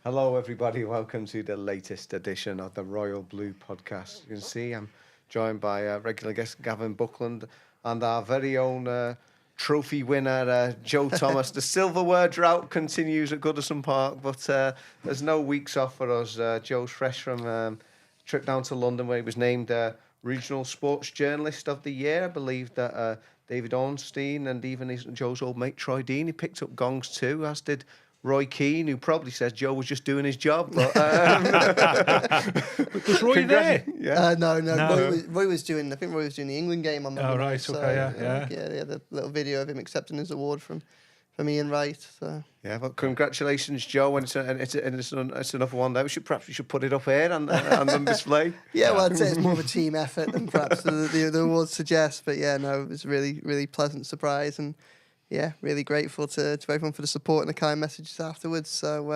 Hello, everybody. Welcome to the latest edition of the Royal Blue podcast. You can see I'm joined by regular guest Gavin Buckland and our very own trophy winner, Joe Thomas. The silverware drought continues at Goodison Park, but there's no weeks off for us. Joe's fresh from a trip down to London where he was named Regional Sports Journalist of the Year. I believe that David Ornstein and even Joe's old mate Troy Dean, he picked up gongs too, as did Roy Keane, who probably says Joe was just doing his job. But, was Roy there? Yeah. No. Roy was doing. I think Roy was doing the England game on Monday. Oh, right, night, so, okay, yeah. They had a little video of him accepting his award from Ian Wright. So. Yeah, well, congratulations, Joe, and it's another one there. We should put it up here and on display. Yeah, well, I'd say it's more of a team effort than perhaps the awards suggest. But yeah, no, it was a really pleasant surprise, and yeah, really grateful to everyone for the support and the kind messages afterwards. So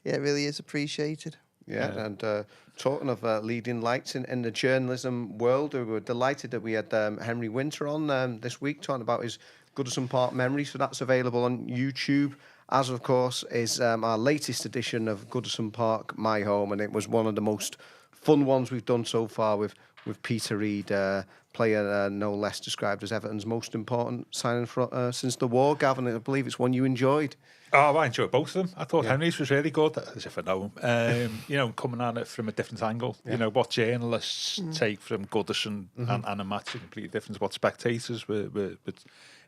yeah, it really is appreciated. Yeah, and talking of leading lights in the journalism world, we were delighted that we had Henry Winter on this week talking about his Goodison Park memories. So that's available on YouTube, as of course is our latest edition of Goodison Park, My Home, and it was one of the most fun ones we've done so far with Peter Reid, player no less described as Everton's most important signing since the war. Gavin, I believe it's one you enjoyed. Oh, I enjoyed both of them. I thought Henry's was really good, as if I know him. Coming at it from a different angle. Yeah. What journalists take from Goodison and a match is completely different to what spectators would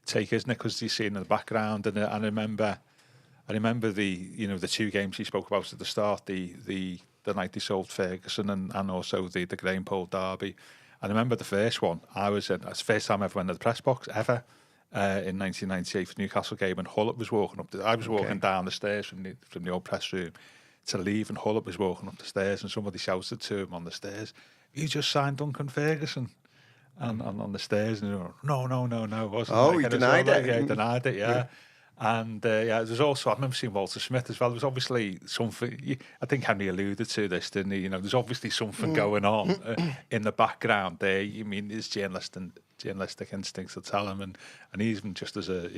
take, isn't it? Because you see in the background, and I remember the two games he spoke about at the start, the night they sold Ferguson and also the Graham Pole derby. I remember the first one. It's the first time I ever went to the press box ever in 1998 for Newcastle game, and Hullett was walking up. I was walking down the stairs from the old press room to leave, and Hullett was walking up the stairs, and somebody shouted to him on the stairs, "You just signed Duncan Ferguson." And on the stairs, and he went, no, wasn't. Oh, he denied it. Yeah, he denied it. Yeah. And there's also, I remember seeing Walter Smith as well. There was obviously something, I think Henry alluded to this, didn't he? There's obviously something going on in the background there. You mean his journalistic instincts will tell him, and even just as a,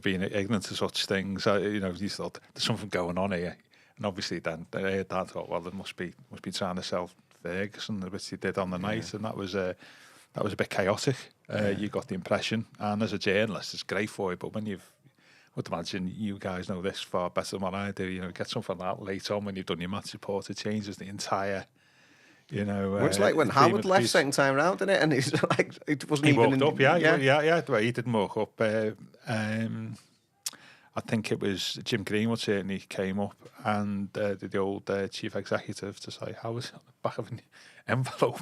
being ignorant of such things, he thought there's something going on here. And obviously then Dad thought, well, they must be trying to sell Ferguson, which he did on the night, and that was a bit chaotic. You got the impression, and as a journalist, it's great for you. But when I would imagine you guys know this far better than what I do. Get something like that late on when you've done your match report, it changes the entire. Well, it's like when Howard left second time round, didn't it? And he's like, it wasn't even. He walked up, yeah. He didn't walk up. I think it was Jim Greenwood certainly came up, and the old chief executive to say, "How was it on the back of an envelope?"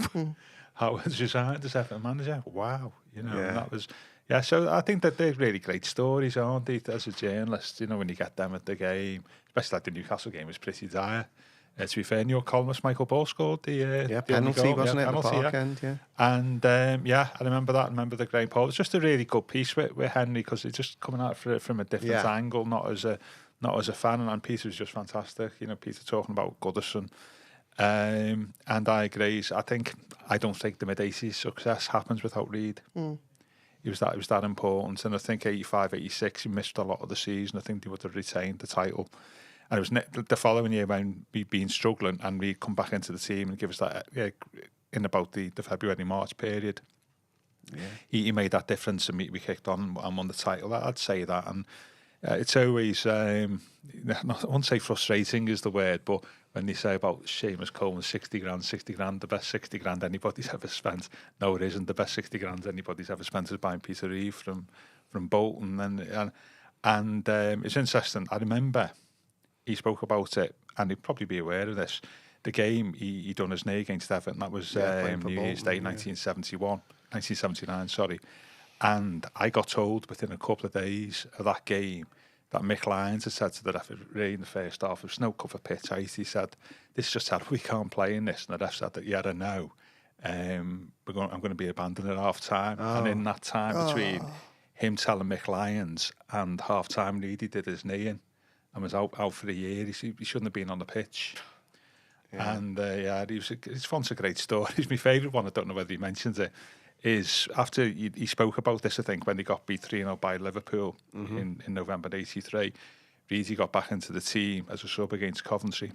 How was resigned as Everton manager? Wow, and that was So I think that they're really great stories, aren't they? As a journalist, when you get them at the game, especially like the Newcastle game was pretty dire. To be fair, your columnist Michael Ball scored the penalty, goal, wasn't it? Penalty, at the Park End, And I remember that. I remember the Graham Pole. It's just a really good piece with Henry, because it's just coming at it from a different angle, not as a fan. And Peter was just fantastic. Peter talking about Goodison. And I agree. I don't think the mid-80s success happens without Reid. It was that important. And I think 85, 86, he missed a lot of the season. I think they would have retained the title. And it was the following year when we'd been struggling, and we'd come back into the team and give us that in about the February-March period. Yeah. He made that difference, and we kicked on and won the title. I'd say that. And it's always, I won't say frustrating is the word, but when they say about Seamus Coleman, 60 grand, the best 60 grand anybody's ever spent. No, it isn't. The best 60 grand anybody's ever spent is buying Peter Reid from Bolton. And it's interesting. I remember he spoke about it, and he'd probably be aware of this. The game he done his knee against Everton, that was New Year's Day, 1979, sorry. And I got told within a couple of days of that game that Mick Lyons had said to the referee in the first half, it was no cover pitch ice. He said, "This just said we can't play in this." And the ref said that, "Yeah, I know. I'm going to be abandoned at half time." And in that time between him telling Mick Lyons and half time, Reedy did his knee in and was out for a year. He shouldn't have been on the pitch. Yeah. And it's one of the great stories. My favourite one, I don't know whether he mentions it, is after he spoke about this, I think, when they got beat 3-0 by Liverpool in November '83. Reedy got back into the team as a sub against Coventry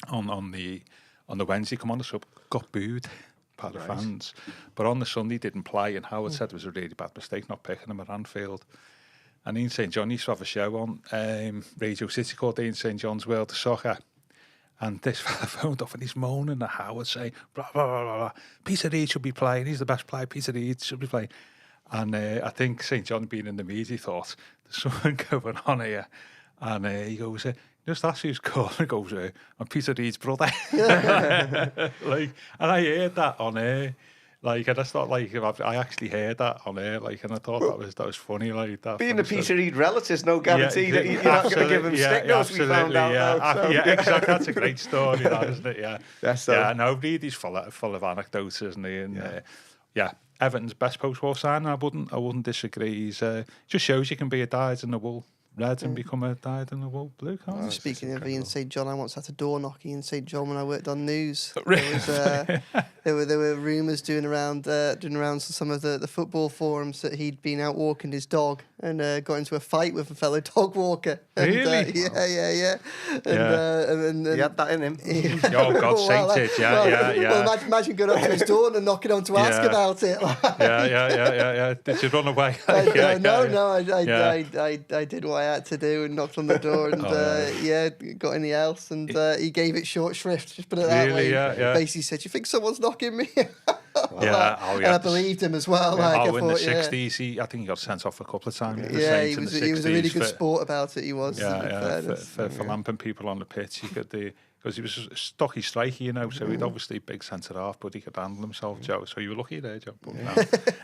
on the Wednesday. Come on, the sub got booed by the fans, but on the Sunday didn't play. And Howard said it was a really bad mistake not picking him at Anfield. And Ian St John used to have a show on Radio City called Ian St John's World of Soccer. And this fella phoned up and he's moaning at Howard saying, blah, blah, blah, blah, blah. Peter Reid should be playing. He's the best player. Peter Reid should be playing. And I think St John, being in the media, thought, there's something going on here. And he goes, just ask who's calling. He goes, I'm Peter Reid's brother. And I heard that on air. And it's not I actually heard that on air, and I thought that was funny, that. Being a Peter Reid relative, no guarantee that you're not going to give him stick notes. We found out. Exactly. That's a great story, that, isn't it? Yeah. Yes, so. No, Reedy's full of anecdotes, isn't he? And Everton's best post-war signing. I wouldn't disagree. He's just shows you can be a dyed-in-the-wool red and become a dyed-in-the-wool blue, can't you? Speaking of Ian St John, I once had a door knocking in St John when I worked on news. There were rumours doing around some of the football forums that he'd been out walking his dog and got into a fight with a fellow dog walker. And, really? Yeah. And he had that in him. Oh, God sake, yeah. Well, imagine going up to his door and knocking on to ask about it. Yeah. Did you run away? No, I did what I had to do and knocked on the door and got in the house and he gave it short shrift, just put it that way. Yeah. Basically said, you think someone's knocking me? And I believed him as well. In the 60s, I think he got sent off a couple of times. He was a really good sport about it. He was. For lamping people on the pitch, he could because he was a stocky striker, so he'd obviously big centre half, but he could handle himself, Joe. So you were lucky there, Joe. But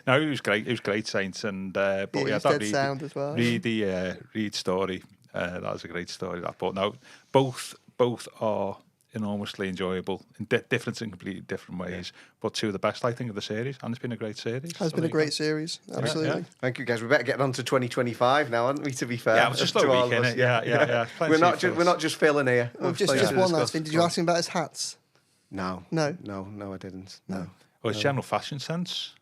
no, he was great. He was great, Saints, and but he was dead sound as well. Reid story. That was a great story. That, but no, both are enormously enjoyable in different and completely different ways, but two of the best, I think, of the series, and it's been a great series. It's been a great series, absolutely. Thank you, guys. We better get on to 2025 now, aren't we? To be fair, it's just a week, innit? Yeah. We're not just filling here. Just one last thing. Did you ask him about his hats? No, I didn't. No. Or his general fashion sense.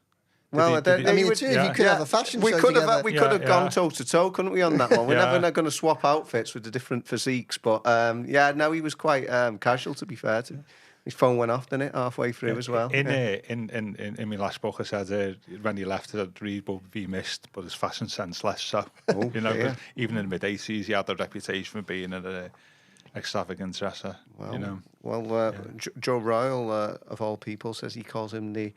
Well, you could have a fashion show together. We could have gone toe to toe, couldn't we, on that one? We're never going to swap outfits with the different physiques, but he was quite casual, to be fair. His phone went off, didn't it, halfway through as well? In my last book, I said when he left, Reid would be missed, but his fashion sense less so. Even in the mid-80s, he had the reputation for being an extravagant dresser. Joe Royle, of all people, says he calls him the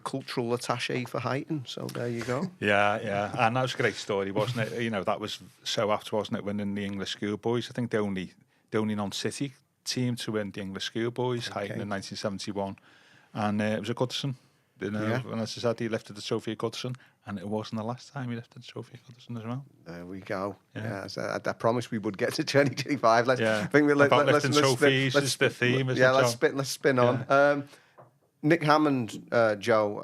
cultural attaché for Huyton, so there you go. Yeah, and that was a great story, wasn't it? That was so apt, wasn't it, winning the English schoolboys? I think the only non-city team to win the English schoolboys, Huyton in 1971, and it was a Goodison. And as I said, he lifted the trophy at Goodison, and it wasn't the last time he lifted the trophy at Goodison as well. There we go. I promised we would get to 2025. Lifting trophies is the theme, isn't it, let's spin on. Nick Hammond, Joe,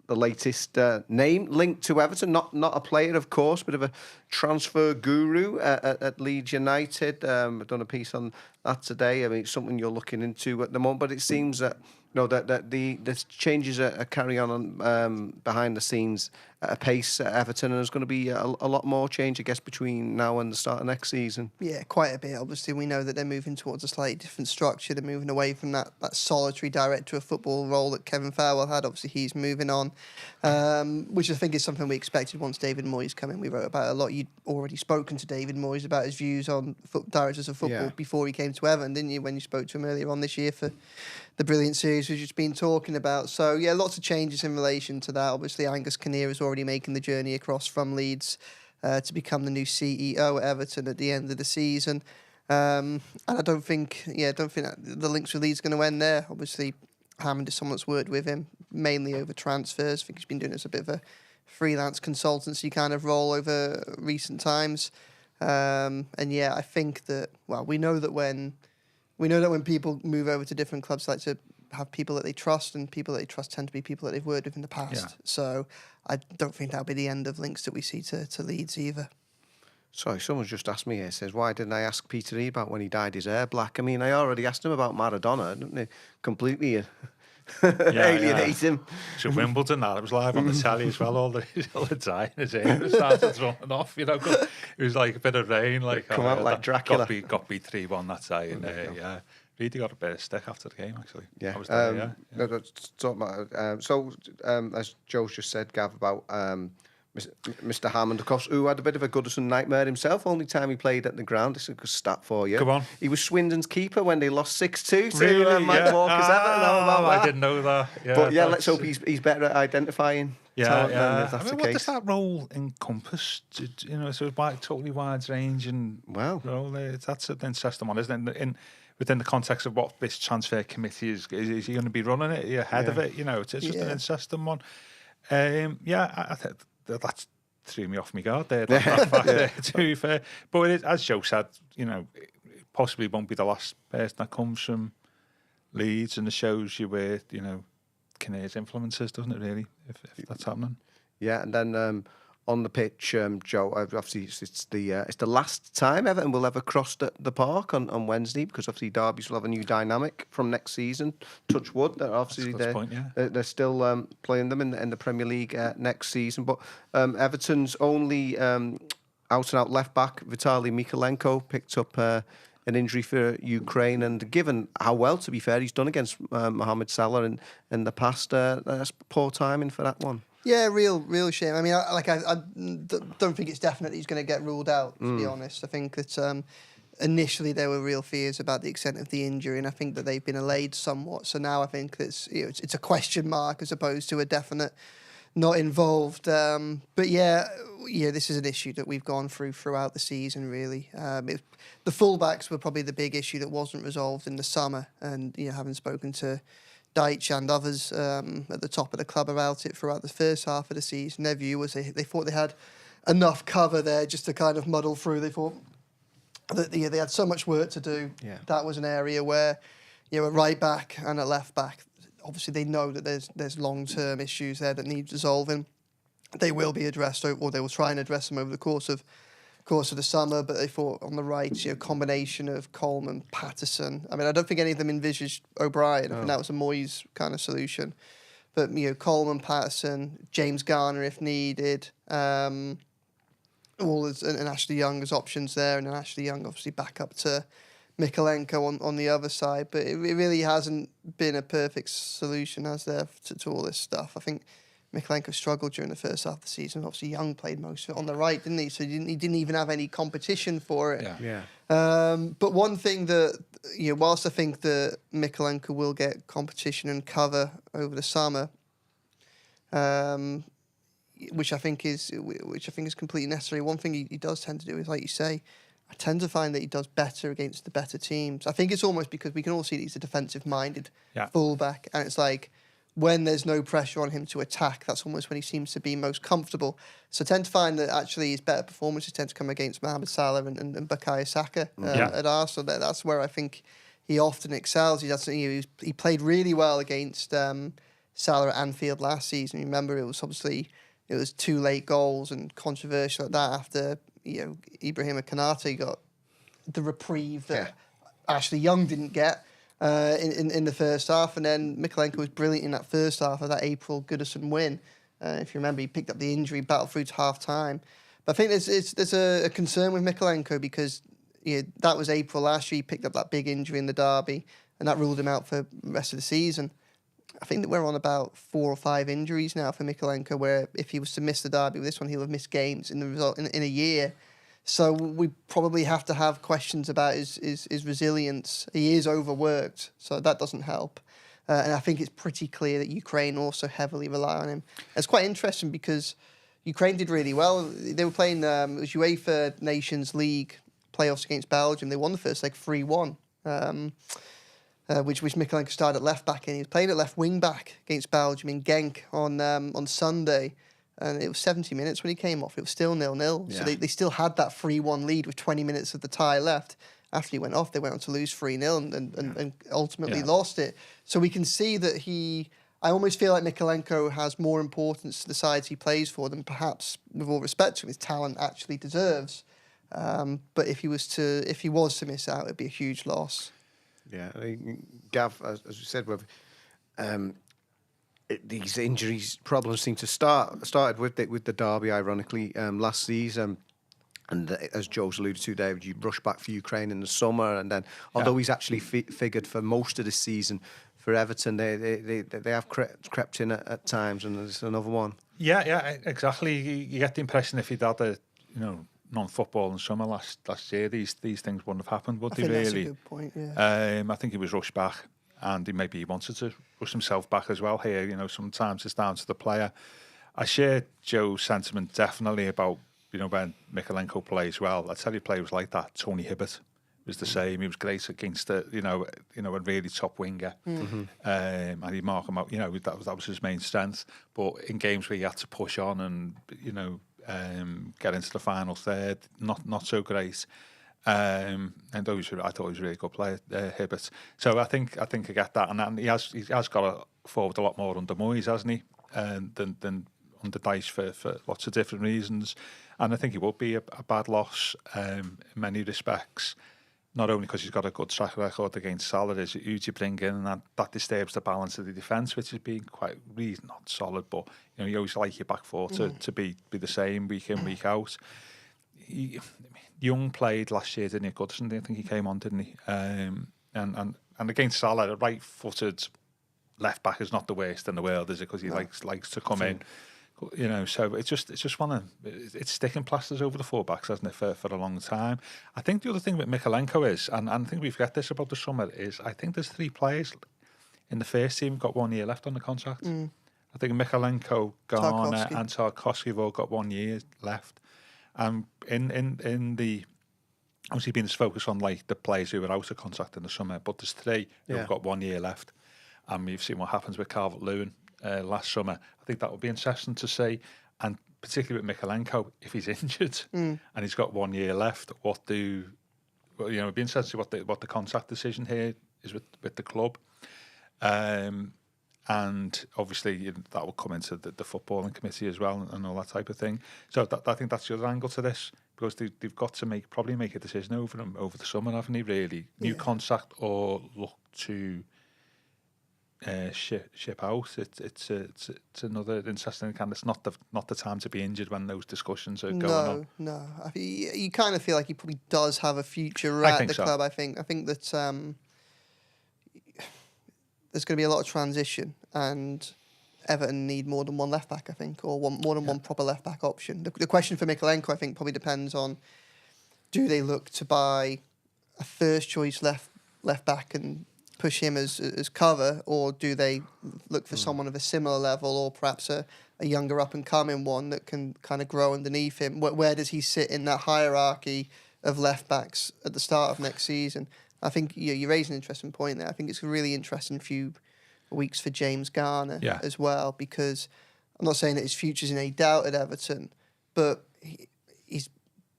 the latest name linked to Everton, not a player, of course, but of a transfer guru at Leeds United. I've done a piece on that today. I mean, it's something you're looking into at the moment, but it seems that that the changes are carrying on behind the scenes at a pace at Everton, and there's going to be a lot more change, I guess, between now and the start of next season. Yeah, quite a bit. Obviously, we know that they're moving towards a slightly different structure. They're moving away from that solitary director of football role that Kevin Farwell had. Obviously, he's moving on, which I think is something we expected once David Moyes came in. We wrote about it a lot. You'd already spoken to David Moyes about his views on directors of football before he came to Everton, didn't you, when you spoke to him earlier on this year for the brilliant series we've just been talking about. So, lots of changes in relation to that. Obviously, Angus Kinnear is already making the journey across from Leeds to become the new CEO at Everton at the end of the season. And I don't think that the links with Leeds are going to end there. Obviously, Hammond is someone that's worked with him mainly over transfers. I think he's been doing it as a bit of a freelance consultancy kind of role over recent times. I think that, we know that when people move over to different clubs, they like to have people that they trust, and people that they trust tend to be people that they've worked with in the past. Yeah. So I don't think that'll be the end of links that we see to Leeds either. Sorry, someone's just asked me here, says, why didn't I ask Peter E about when he dyed his hair black? I mean, I already asked him about Maradona, didn't I? Completely alienate him. So Wimbledon, it was live on the telly as well all the time. His aim started running off, 'cause it was like a bit of rain, like come out like Dracula. Got beat 3-1 that day, and yeah, really got a bit of stick after the game actually. Yeah, I was there, talking about, as Joe's just said, Gav, about Mr. Hammond, of course, who had a bit of a Goodison nightmare himself. Only time he played at the ground, this is a good stat for you. Come on. He was Swindon's keeper when they lost 6-2 to Really? Mike Walker's Everton. How about that? I didn't know that. Yeah, but yeah, let's hope he's better at identifying talent then, if that's the what case. does that role encompass? So it's totally wide range and role. That's an interesting one, isn't it? Within the context of what this transfer committee is he going to be running it? Are you ahead of it? It's just an interesting one. I think that threw me off my guard there. To be fair, but it is, as Joe said, it possibly won't be the last person that comes from Leeds, and it shows you where Kinnear's influences, doesn't it? Really, if that's happening. Yeah, and then on the pitch, Joe, obviously it's the last time Everton will ever cross the park on Wednesday, because obviously derbies will have a new dynamic from next season. Touch wood, that obviously they're still playing them in the Premier League next season. But Everton's only out-and-out left-back, Vitaly Mykolenko, picked up an injury for Ukraine, and given how well, to be fair, he's done against Mohamed Salah in the past, that's poor timing for that one. Yeah, real shame. I mean, I don't think it's definite he's going to get ruled out, to be honest. I think that initially there were real fears about the extent of the injury, and I think that they've been allayed somewhat. So now I think it's a question mark as opposed to a definite not involved. But yeah, this is an issue that we've gone throughout the season, really. The fullbacks were probably the big issue that wasn't resolved in the summer, and having spoken to Deitch and others at the top of the club about it throughout the first half of the season, their view was they thought they had enough cover there just to kind of muddle through. They thought that they had so much work to do. Yeah. That was an area where, a right back and a left back, obviously they know that there's long-term issues there that need resolving. They will be addressed, or they will try and address them over the course of the summer, but they thought on the right, combination of Coleman, Patterson. I mean, I don't think any of them envisaged O'Brien. I think that was a Moyes kind of solution. But, Coleman, Patterson, James Garner if needed, and Ashley Young as options there, and then Ashley Young obviously back up to Mykolenko on the other side. But it really hasn't been a perfect solution, has there, to all this stuff. I think Mykolenko struggled during the first half of the season. Obviously, Young played most of it on the right, didn't he? So he didn't even have any competition for it. Yeah. But one thing that, whilst I think that Mykolenko will get competition and cover over the summer, which I think is completely necessary. One thing he does tend to do is, like you say, I tend to find that he does better against the better teams. I think it's almost because we can all see that he's a defensive-minded fullback, and it's like, when there's no pressure on him to attack, that's almost when he seems to be most comfortable. So I tend to find that actually his better performances tend to come against Mohamed Salah and Bukayo Saka at Arsenal. That's where I think he often excels. He played really well against Salah at Anfield last season. Remember, it was 2 late goals and controversial at that after Ibrahima Konate got the reprieve that Ashley Young didn't get. In the first half, and then Mykolenko was brilliant in that first half of that April Goodison win. If you remember, he picked up the injury, battled through to half time. But I think there's a concern with Mykolenko because that was April last year. He picked up that big injury in the derby, and that ruled him out for the rest of the season. I think that we're on about 4 or 5 injuries now for Mykolenko, where if he was to miss the derby with this one, he'll have missed games in a year. So we probably have to have questions about his resilience. He is overworked, so that doesn't help. And I think it's pretty clear that Ukraine also heavily rely on him. It's quite interesting because Ukraine did really well. They were playing it was UEFA Nations League playoffs against Belgium. They won the first leg 3-1, which Mykolenko started at left back, and he was playing at left wing back against Belgium in Genk on Sunday. And it was 70 minutes when he came off. It was still 0-0. Yeah. So they still had that 3-1 lead with 20 minutes of the tie left. After he went off, they went on to lose 3-0 and ultimately lost it. So we can see that I almost feel like Mykolenko has more importance to the sides he plays for than perhaps, with all respect to him, his talent actually deserves. But if he was to miss out, it'd be a huge loss. Yeah, I mean, Gav, as you said, these injuries problems seem to started with the derby, ironically, last season. And as Joe's alluded to, David, you rush back for Ukraine in the summer, and then although he's actually figured for most of the season for Everton, they have crept in at times, and there's another one. Yeah, exactly. You get the impression if he'd had a non-football in summer last year, these things wouldn't have happened, would they? Really, that's a good point. Yeah. I think he was rushed back, and he wanted to rush himself back as well. Here, sometimes it's down to the player. I share Joe's sentiment definitely about when Mykolenko plays well. I tell you, players like that. Tony Hibbert was the same. He was great against a really top winger, and he'd mark him out. That was his main strength. But in games where he had to push on and get into the final third, not so great. And I thought he was a really good player, Hibbert. So I think I get that, and he has got forward a lot more under Moyes, hasn't he? Than under Dyche for lots of different reasons. And I think it would be a bad loss in many respects, not only because he's got a good track record against Salah, is who you bring in, and that disturbs the balance of the defence, which has been really not solid, but you always like your back four to be the same week in, week out. Young played last year, didn't he? Goodson, I think he came on, didn't he? And against Salah, a right-footed left back is not the worst in the world, is it? Because he likes to come in. So it's just it's sticking plasters over the full backs, hasn't it, for a long time. I think the other thing with Mykolenko is, and I think we forget this about the summer, is I think there's 3 players in the first team got 1 year left on the contract. I think Mykolenko, Garner and Tarkowski have all got 1 year left. In the obviously been this focus on like the players who were out of contract in the summer, but there's 3 who've got 1 year left. And we've seen what happens with Calvert-Lewin last summer. I think that would be interesting to see, and particularly with Mykolenko, if he's injured and he's got 1 year left, it'd be interesting to see what the contract decision here is with the club. And obviously that will come into the footballing committee as well and all that type of thing. So I think that's the other angle to this, because they've got to probably make a decision over them over the summer, haven't they? Really, new contract or look to ship out. It's another interesting kind. It's not the time to be injured when those discussions are going on. No. You kind of feel like he probably does have a future at the club. I think that there's going to be a lot of transition, and Everton need more than one left back, I think, or more than one proper left back option. The question for Mykolenko, I think, probably depends on, do they look to buy a first choice left back and push him as cover, or do they look for someone of a similar level, or perhaps a younger up and coming one that can kind of grow underneath him? Where does he sit in that hierarchy of left backs at the start of next season? I think you raise an interesting point there. I think it's a really interesting few weeks for James Garner as well, because I'm not saying that his future's in any doubt at Everton, but he's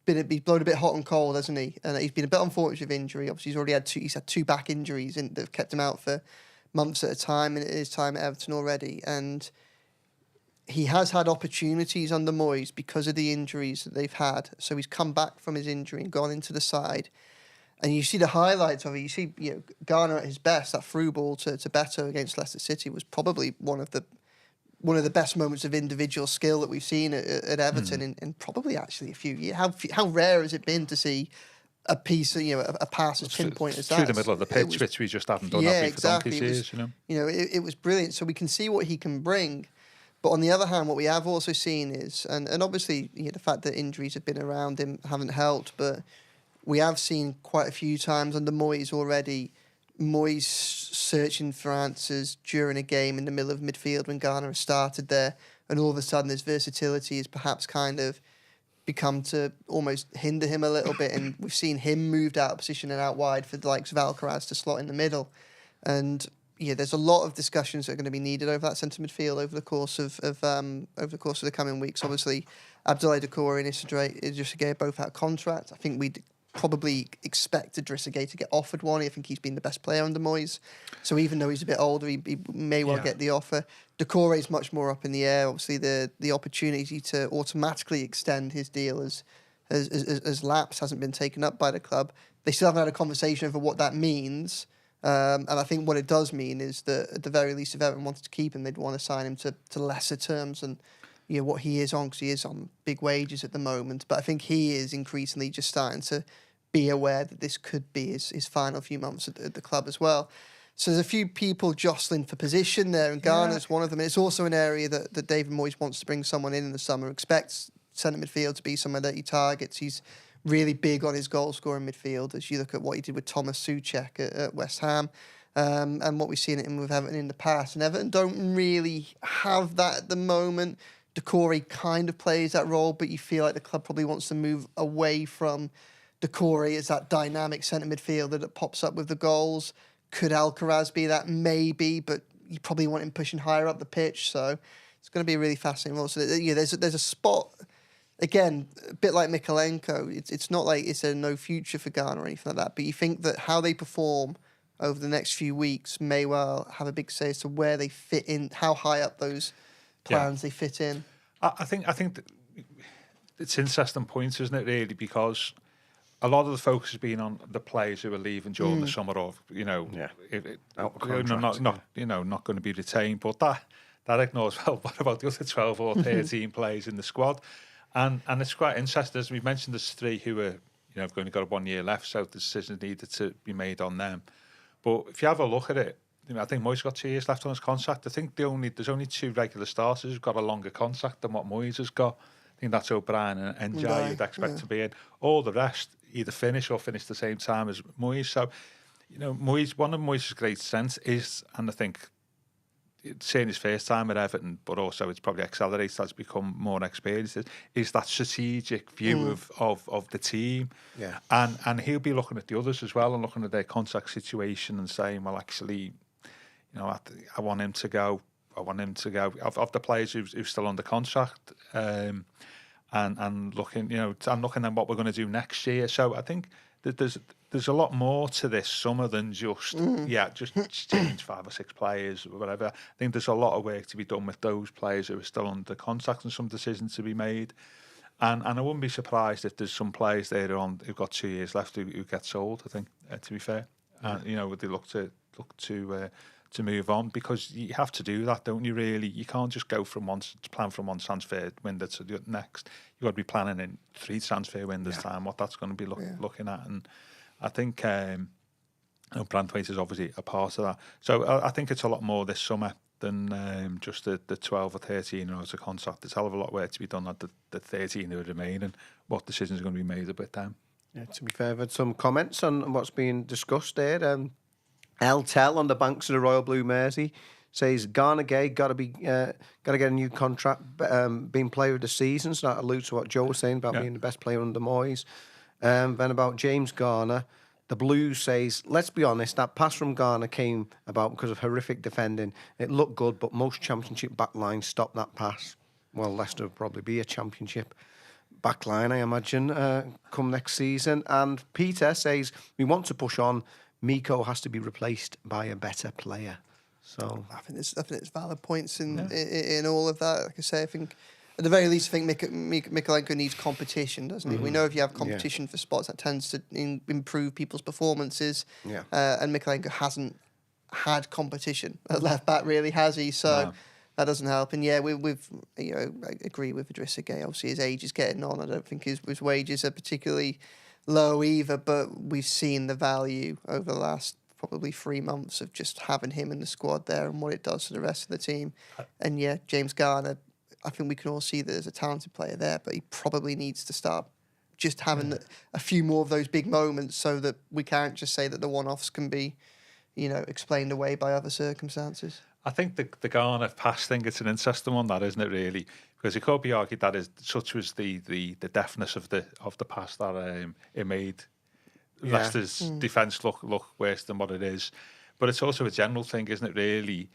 blown a bit hot and cold, hasn't he? And he's been a bit unfortunate with injury. Obviously, he's had 2 back injuries that have kept him out for months at a time in his time at Everton already. And he has had opportunities under Moyes because of the injuries that they've had. So he's come back from his injury and gone into the side. And you see the highlights of it. You see, Garner at his best. That through ball to Beto against Leicester City was probably one of the best moments of individual skill that we've seen at Everton in probably actually a few years. How rare has it been to see a piece of, a pass as pinpoint as that? Through the middle of the pitch, which we just haven't done for donkey's years, It was brilliant. So we can see what he can bring. But on the other hand, what we have also seen is, and obviously the fact that injuries have been around him haven't helped, but we have seen quite a few times under Moyes already, Moyes searching for answers during a game in the middle of midfield when Garner has started there, and all of a sudden his versatility has perhaps kind of become to almost hinder him a little bit, and we've seen him moved out of position and out wide for the likes of Alcaraz to slot in the middle. And there's a lot of discussions that are going to be needed over that centre midfield over the course of the coming weeks. Obviously, Abdoulaye Doucouré and Idrissa Gueye both out of contract. I think we'd probably expect Idrissa Gueye to get offered one. I think he's been the best player under Moyes. So even though he's a bit older, he may well get the offer. Doucouré is much more up in the air. Obviously, the opportunity to automatically extend his deal as lapsed hasn't been taken up by the club. They still haven't had a conversation over what that means. And I think what it does mean is that at the very least, if Everton wanted to keep him, they'd want to sign him to lesser terms than what he is on, because he is on big wages at the moment. But I think he is increasingly just starting to be aware that this could be his final few months at the club as well. So there's a few people jostling for position there, and Garner's one of them. And it's also an area that David Moyes wants to bring someone in the summer, expects centre midfield to be somewhere that he targets. He's really big on his goal-scoring midfield, as you look at what he did with Thomas Souček at West Ham, and what we've seen him with Everton in the past. And Everton don't really have that at the moment. Decore kind of plays that role, but you feel like the club probably wants to move away from Decore as that dynamic centre midfielder that pops up with the goals. Could Alcaraz be that? Maybe, but you probably want him pushing higher up the pitch. So it's going to be a really fascinating role. So there's a spot, again, a bit like Mikalenko. It's not like it's a no future for Ghana or anything like that, but you think that how they perform over the next few weeks may well have a big say as to where they fit in, how high up those plans they fit in. I think that it's interesting points, isn't it, really, because a lot of the focus has been on the players who are leaving during the summer, or not going to be retained. But that ignores, well, what about the other 12 or 13 players in the squad? And it's quite interesting, as we mentioned, there's 3 who are have only got 1 year left, so the decisions needed to be made on them. But if you have a look at it, I think Moyes got 2 years left on his contract. I think there's only 2 regular starters who've got a longer contract than what Moyes has got. I think that's O'Brien and Ndiaye you'd expect to be in. All the rest either finish or finish the same time as Moyes. So, Moyes, one of Moyes' great strengths is, and I think it's in his first time at Everton, but also it's probably accelerated as become more experienced, is that strategic view of the team. Yeah. And he'll be looking at the others as well and looking at their contract situation and saying, well, actually, I want him to go. Of the players who's still under contract, and looking, and looking at what we're going to do next year. So I think that there's a lot more to this summer than just change 5 or 6 players or whatever. I think there's a lot of work to be done with those players who are still under contract and some decisions to be made. And I wouldn't be surprised if there's some players there who've got 2 years left who get sold. I think, to be fair, they look to move on, because you have to do that, don't you? Really, you can't just go plan from one transfer window to the next. You've got to be planning in 3 transfer windows time what that's going to be looking at. And I think Branthwaite is obviously a part of that. So I think it's a lot more this summer than just the 12 or 13 who has a contract. There's a hell of a lot of work to be done at the 13 who remain, and what decisions are going to be made about them. Yeah, to be fair, I've had some comments on what's being discussed there. El Tell on the banks of the Royal Blue Mersey says Garner Gay got to get a new contract, being player of the season. So that alludes to what Joe was saying about being the best player under Moyes. Then about James Garner, the Blues says, let's be honest, that pass from Garner came about because of horrific defending. It looked good, but most Championship backlines stopped that pass. Well, Leicester will probably be a Championship backline, I imagine, come next season. And Peter says, we want to push on. Miko has to be replaced by a better player. So I think it's valid points in all of that. Like I say, I think at the very least, I think Mikalenko needs competition, doesn't he? We know if you have competition for spots, that tends to improve people's performances. Yeah. And Mikalenko hasn't had competition at left back, really, has he? So that doesn't help. And I agree with Idrissa Gueye. Obviously, his age is getting on. I don't think his wages are particularly low either, but we've seen the value over the last probably 3 months of just having him in the squad there and what it does to the rest of the team. And James Garner, I think we can all see that there's a talented player there, but he probably needs to start just having a few more of those big moments, so that we can't just say that the one-offs can be, explained away by other circumstances. I think the Garner pass thing, it's an interesting one, that, isn't it, really? Because it could be argued that such was the deftness of the pass that it made Leicester's defence look worse than what it is. But it's also a general thing, isn't it, really,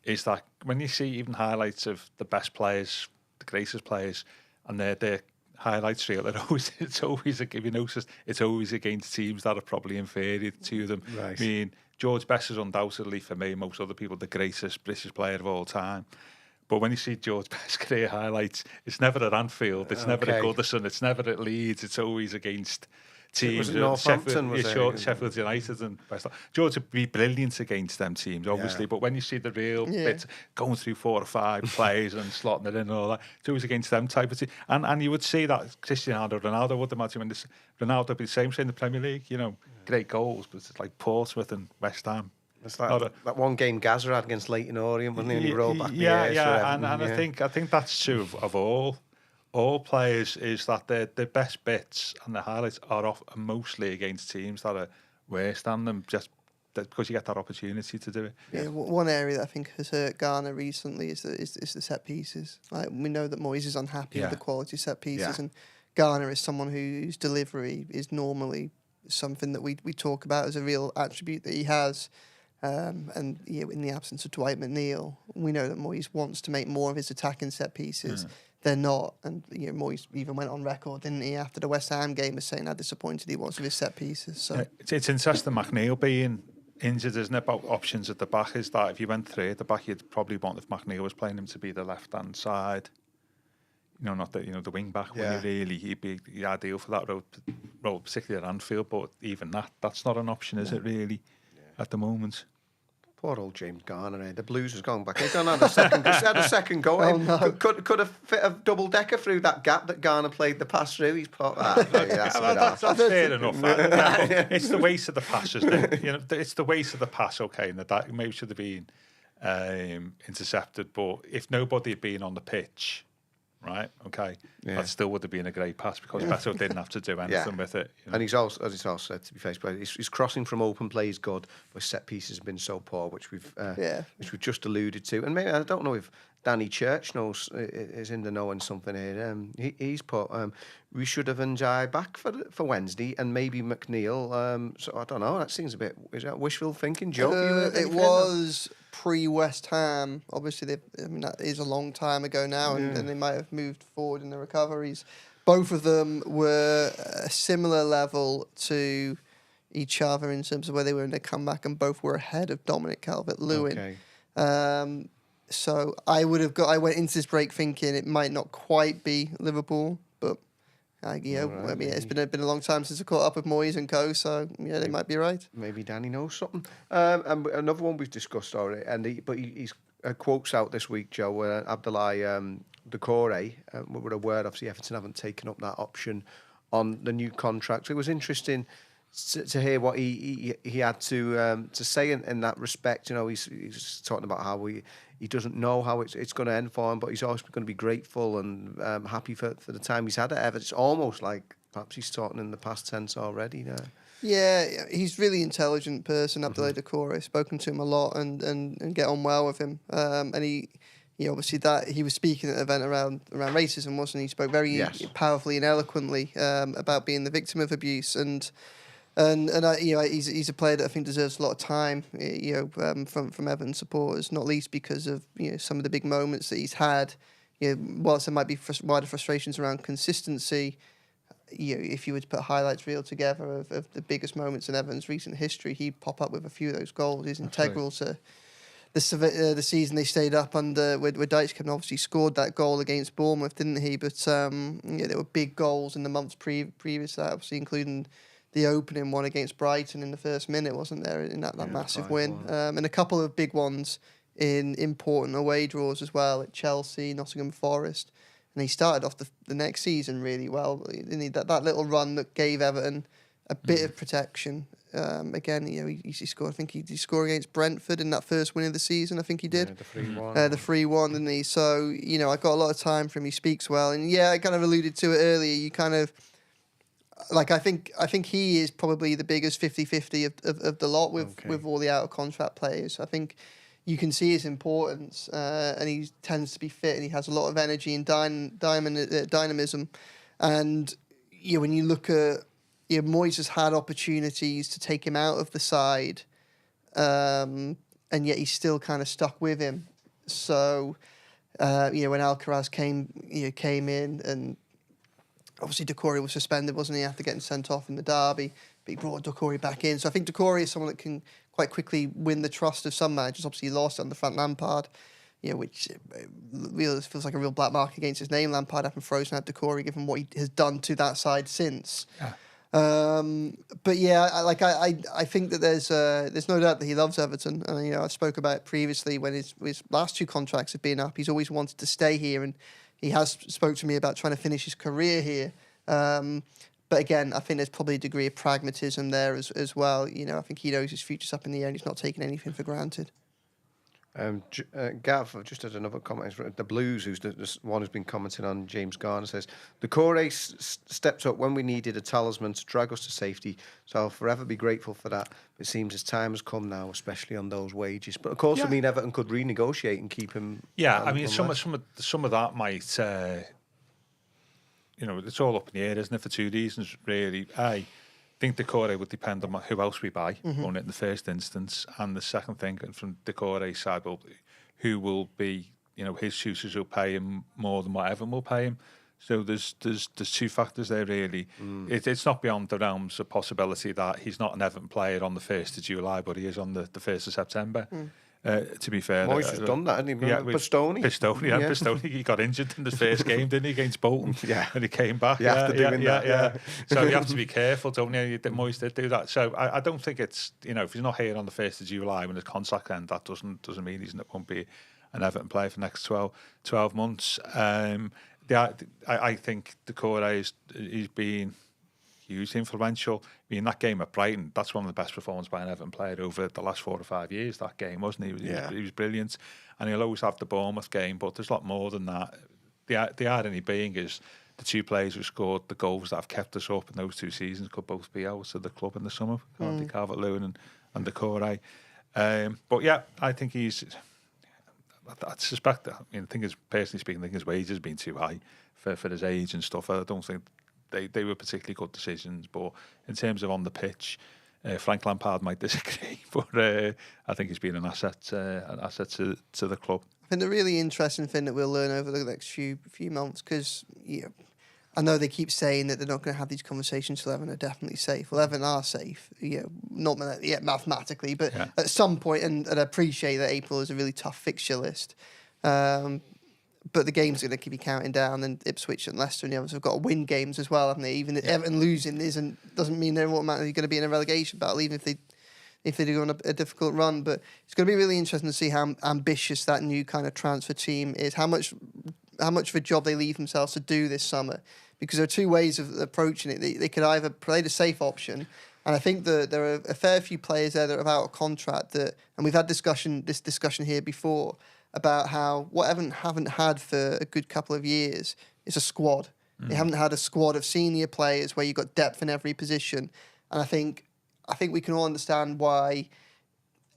is that when you see even highlights of the best players, the greatest players, and their highlights reel, it's always against teams that are probably inferior to them. Right. I mean, George Best is undoubtedly, for me, most other people, the greatest British player of all time. But when you see George Best's career highlights, it's never at Anfield, it's never at Goodison, it's never at Leeds, it's always against teams. Was it Northampton? Sheffield United and West Ham. George would be brilliant against them teams, obviously, but when you see the real bits, going through 4 or 5 players and slotting it in and all that, it's always against them type of team. And you would see that Cristiano Ronaldo would imagine when Ronaldo would be the same in the Premier League, great goals, but it's like Portsmouth and West Ham. It's like that one game Gaza had against Leyton Orient, wasn't he? And he rolled back the air. And I think that's true of all players, is that their best bits and the highlights are mostly against teams that are worse than them, just because you get that opportunity to do it. Yeah, one area that I think has hurt Ghana recently is the set pieces. Like, we know that Moyes is unhappy with the quality of set pieces, and Ghana is someone whose delivery is normally something that we talk about as a real attribute that he has. And in the absence of Dwight McNeil, we know that Moyes wants to make more of his attacking set pieces. They're not, and Moyes even went on record, didn't he, after the West Ham game, as saying how disappointed he was with his set pieces. So it's interesting, McNeil being injured, isn't it? About options at the back, is that if you went 3 at the back, you'd probably want, if McNeil was playing him, to be the left hand side. Not the wing back. He'd be the ideal for that role, particularly at Anfield. But even that's not an option, is it really? At the moment. Poor old James Garner. The Blues has gone back. They've gone had a second go. Oh, no. Could have fit a double decker through that gap that Garner played the pass through. He's put that's fair enough. It's the weight of the pass, isn't it? It's the weight of the pass. Okay, and that maybe should have been intercepted. But if nobody had been on the pitch, right? Okay, that still would have been a great pass, because Beto didn't have to do anything with it. And he's also, as it's also said, to be fair, his crossing from open play is good, but set pieces have been so poor, which we've just alluded to. And maybe I don't know if Danny Church is in the know on something here. He's put we should have Njai back for Wednesday, and maybe McNeil. So I don't know. That seems a bit, is that wishful thinking, Joe? It was pre-West Ham. Obviously, that is a long time ago now, and they might have moved forward in the recoveries. Both of them were a similar level to each other in terms of where they were in their comeback, and both were ahead of Dominic Calvert-Lewin. Okay. So I went into this break thinking it might not quite be Liverpool, but it's been a long time since I caught up with Moyes and co. So they might be right. Maybe Danny knows something. And another one we've discussed already, but he's quotes out this week, Joe. Abdoulaye Doucouré, with a word, obviously Everton haven't taken up that option on the new contract. It was interesting to hear what he had to say in that respect. He's talking about how he doesn't know how it's going to end for him, but he's always going to be grateful and happy for the time he's had at Everton. It's almost like perhaps he's talking in the past tense already now. Yeah, he's a really intelligent person, Abdoulaye Doucouré. Spoken to him a lot and get on well with him. And he obviously that he was speaking at an event around racism, wasn't he? He spoke very powerfully and eloquently about being the victim of abuse, and he's a player that I think deserves a lot of time, from Everton supporters, not least because of some of the big moments that he's had. Whilst there might be wider frustrations around consistency, if you were to put highlights reel together of the biggest moments in Everton's recent history, he'd pop up with a few of those goals. He's integral to the season they stayed up under, where Dijkman obviously scored that goal against Bournemouth, didn't he? But there were big goals in the months previous to that, obviously including the opening one against Brighton in the first minute, wasn't there, in that massive win? And a couple of big ones in important away draws as well, at Chelsea, Nottingham Forest. And he started off the next season really well. That little run that gave Everton a bit of protection. Again, he scored. I think he scored against Brentford in that first win of the season. I think he did. The 3-1. The 3-1, didn't he? So I got a lot of time for him. He speaks well, and I kind of alluded to it earlier. You kind of I think he is probably the biggest 50-50 of the lot with all the out of contract players. I think you can see his importance, and he tends to be fit, and he has a lot of energy and dynamism. And when you look at Moyes has had opportunities to take him out of the side, and yet he's still kind of stuck with him. So when Alcaraz came in, and obviously Doucouré was suspended, wasn't he, after getting sent off in the derby, but he brought Doucouré back in. So I think Doucouré is someone that can quite quickly win the trust of some managers. Obviously he lost under Frank Lampard which really feels like a real black mark against his name. Lampard having frozen out Decore, given what he has done to that side since. Yeah. But yeah, I think that there's no doubt that he loves Everton, and I spoke about it previously when his last 2 contracts have been up. He's always wanted to stay here, and he has spoke to me about trying to finish his career here. But again, I think there's probably a degree of pragmatism there as well. I think he knows his future's up in the air, and he's not taking anything for granted. Gav, I've just had another comment. The Blues, who's the one who's been commenting on James Garner, says, Decore stepped up when we needed a talisman to drag us to safety, so I'll forever be grateful for that. It seems his time has come now, especially on those wages. But of course, Everton could renegotiate and keep him. Yeah, some of that might, it's all up in the air, isn't it? For 2 reasons, really. I think Decore would depend on who else we buy on it in the first instance, and the second thing from Decore's side will be who will be, his suitors will pay him more than what Everton will pay him. So there's 2 factors there really. It's not beyond the realms of possibility that he's not an Everton player on the 1st of July, but he is on the 1st of September. To be fair, Moyes has done that, hasn't he? Pistone, he got injured in the first game, didn't he, against Bolton? And he came back. You have to do that. So you have to be careful, don't you? Moyes did do that. So I don't think it's, if he's not here on the 1st of July when his contract ends, that doesn't mean he won't be an Everton player for the next 12 months. I think Decore he's been hugely influential. I mean, that game at Brighton, that's one of the best performances by an Everton player over the last 4 or 5 years, that game, wasn't he? He was brilliant. And he'll always have the Bournemouth game, but there's a lot more than that. The irony being is the 2 players who scored the goals that have kept us up in those 2 seasons could both be out of the club in the summer, Calvert-Lewin and Decore. But yeah, I think I suspect that. Personally speaking, I think his wages have been too high for his age and stuff. I don't think they were particularly good decisions, but in terms of on the pitch, Frank Lampard might disagree, but I think he's been an asset to the club. I think the really interesting thing that we'll learn over the next few months, because I know they keep saying that they're not going to have these conversations till Everton are definitely safe. Well, Everton are safe, not mathematically, but at some point, and I appreciate that April is a really tough fixture list. But the games are going to keep counting down, and Ipswich and Leicester and the others have got to win games as well, haven't they? Even Everton losing doesn't mean they're automatically going to be in a relegation battle, even if they do go on a difficult run. But it's going to be really interesting to see how ambitious that new kind of transfer team is, how much of a job they leave themselves to do this summer. Because there are 2 ways of approaching it. They could either play the safe option, and I think that there are a fair few players there that are out of contract, and we've had this discussion here before, about how what Everton haven't had for a good couple of years is a squad. They haven't had a squad of senior players where you've got depth in every position. And I think we can all understand why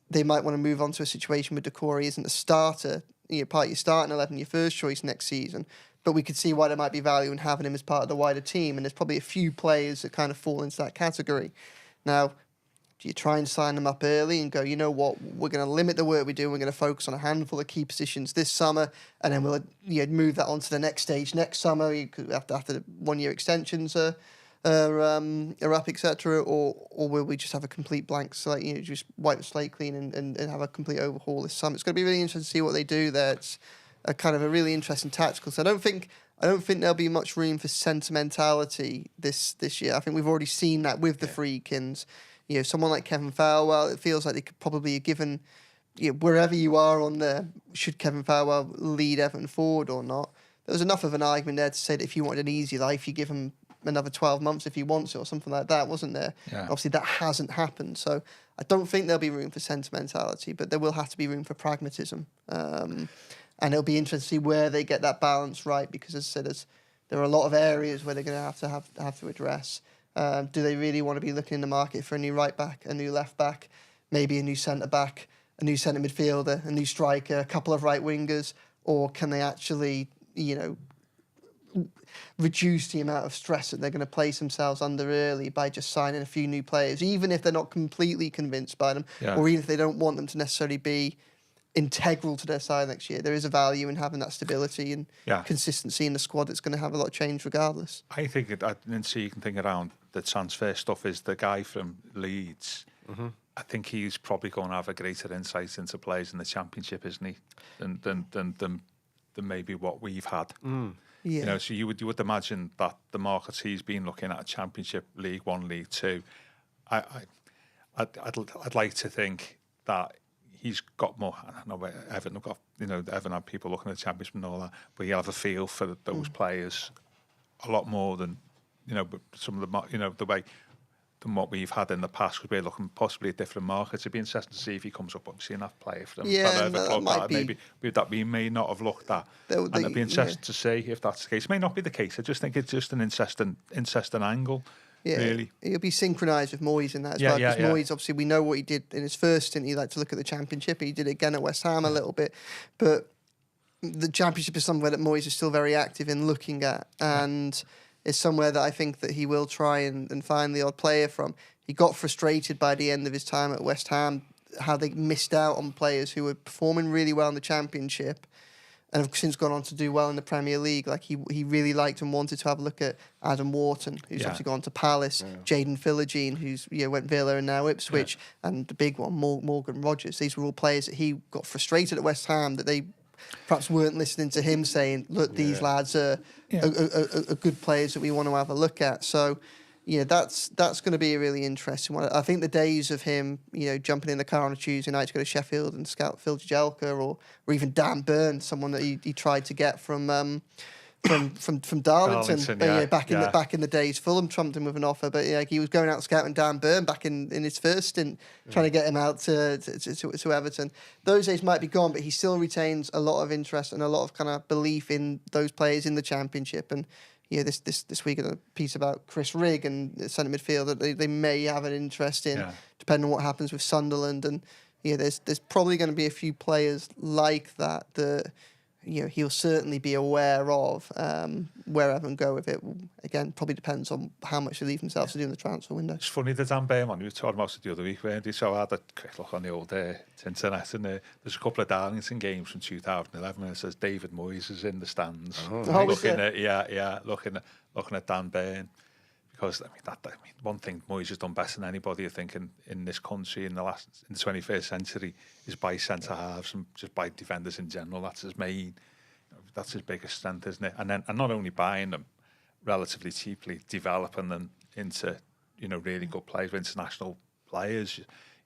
they might want to move on to a situation where Decore isn't a starter, part of your starting 11, your first choice next season. But we could see why there might be value in having him as part of the wider team. And there's probably a few players that kind of fall into that category. Now, do you try and sign them up early and go, you know what, we're going to limit the work we do, we're going to focus on a handful of key positions this summer, and then we'll move that on to the next stage next summer after the 1-year extensions are up, etc. Or will we just have a complete blank slate, just wipe the slate clean and have a complete overhaul this summer? It's going to be really interesting to see what they do there. It's a kind of a really interesting tactical. So I don't think there'll be much room for sentimentality this year. I think we've already seen that with the Friedkins. Someone like Kevin Farwell, it feels like they could probably have given, wherever you are on there, should Kevin Farwell lead Everton forward or not? There was enough of an argument there to say that if you wanted an easy life, you give him another 12 months if he wants it or something like that, wasn't there? Yeah. Obviously, that hasn't happened. So I don't think there'll be room for sentimentality, but there will have to be room for pragmatism. And it'll be interesting to see where they get that balance right, because as I said, there are a lot of areas where they're going to have to address. Do they really want to be looking in the market for a new right back, a new left back, maybe a new centre back, a new centre midfielder, a new striker, a couple of right wingers, or can they actually, reduce the amount of stress that they're going to place themselves under early by just signing a few new players, even if they're not completely convinced by them, or even if they don't want them to necessarily be integral to their side next year? There is a value in having that stability and consistency in the squad. It's going to have a lot of change regardless. I think you can think around the transfer stuff is the guy from Leeds. I think he's probably going to have a greater insight into players in the Championship, isn't he, than maybe what we've had. Yeah. You know, so you would imagine that the markets he's been looking at, Championship, League One, League Two, I'd like to think that he's got more. I don't know, Everton have got, Everton have people looking at the Championship and all that, but he'll have a feel for those players a lot more than, but some of the way than what we've had in the past, because we're looking possibly at different markets. It'd be interesting to see if he comes up, obviously, enough player for them. Yeah, that might be. Maybe that we may not have looked at. And it'd be interesting to see if that's the case. It may not be the case. I just think it's just an interesting angle. Yeah, really. He'll be synchronised with Moyes in that as well. Because Moyes, obviously, we know what he did in his first stint. He liked to look at the Championship. He did it again at West Ham a little bit. But the Championship is somewhere that Moyes is still very active in looking at. And it's somewhere that I think that he will try and find the odd player from. He got frustrated by the end of his time at West Ham, how they missed out on players who were performing really well in the Championship and have since gone on to do well in the Premier League. Like he really liked and wanted to have a look at Adam Wharton, who's obviously gone to Palace, Jayden Philogene, who's went Villa and now Ipswich, and the big one, Morgan Rogers. These were all players that he got frustrated at West Ham that they perhaps weren't listening to him saying, look, these lads are good players that we want to have a look at. So, that's going to be a really interesting one. I think the days of him, jumping in the car on a Tuesday night to go to Sheffield and scout Phil Jagielka or even Dan Burn, someone that he tried to get from Darlington, back in the days. Fulham trumped him with an offer, but he was going out scouting Dan Burn back in his first stint, trying to get him out to Everton. Those days might be gone, but he still retains a lot of interest and a lot of kind of belief in those players in the Championship. And this week a piece about Chris Rigg and the centre midfield that they may have an interest in, depending on what happens with Sunderland. And there's probably going to be a few players like that he'll certainly be aware of. Where Everton go with it, again, probably depends on how much they leave themselves to do in the transfer window. It's funny, the Dan Burn one, we were talking about it the other week, weren't we? So I had a quick look on the old internet, and there's a couple of Darlington games from 2011, and it says David Moyes is in the stands, looking at Dan Burn. Because one thing Moyes has done better than anybody, I think, in this country in the 21st century is buy centre halves and just buy defenders in general. That's his biggest strength, isn't it? And not only buying them relatively cheaply, developing them into really good players, international players.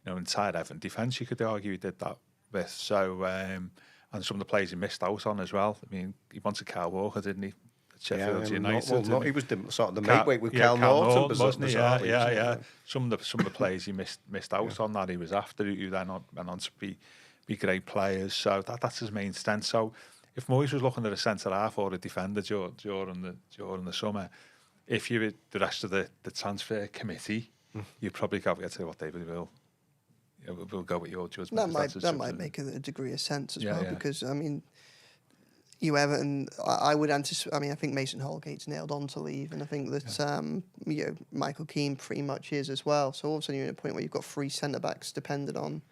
Inside Everton defence, you could argue he did that with. So and some of the players he missed out on as well. I mean, he wanted Kyle Walker, didn't he? Sheffield United. He was sort of the midweight with Cal Norton, wasn't he? Yeah. Some of the players he missed out on that he was after, who then went on to be great players. So that's his main strength. So if Moyes was looking at a centre half or a defender during the summer, if you were the rest of the transfer committee, you'd probably go, I'll tell you what, David, we'll go with your judgment. That might make a degree of sense as well, because I mean, Everton, I would anticipate. I mean, I think Mason Holgate's nailed on to leave, and I think that Michael Keane pretty much is as well. So all of a sudden you're at a point where you've got 3 centre backs dependent on,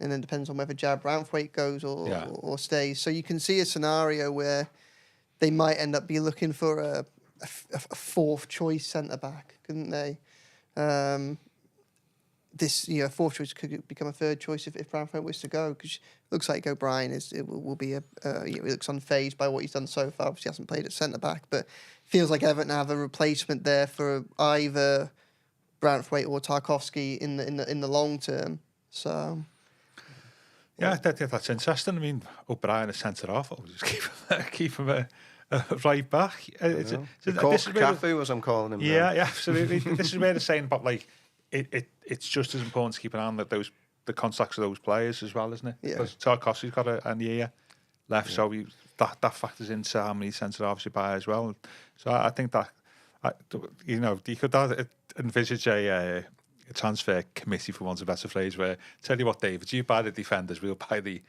and then depends on whether Jarrad Branthwaite goes or stays. So you can see a scenario where they might end up be looking for a fourth choice centre back, couldn't they? This fourth choice could become a third choice if Branthwaite was to go, because it looks like O'Brien will be he looks unfazed by what he's done so far. Obviously, he hasn't played at centre back, but feels like Everton have a replacement there for either Branthwaite or Tarkowski in the long term. So that's interesting. I mean, O'Brien is centre half. I'll just keep him right back. Cafu, as I'm calling him. Yeah, absolutely. This is where they're saying about it's just as important to keep an eye on the contacts of those players as well, isn't it? Yeah. Because Tarkowski's got a year left, so that factors into how many centre halves you buy as well. So I think that you could envisage a transfer committee, for want of a better phrase, where tell you what, David, you buy the defenders, we'll buy the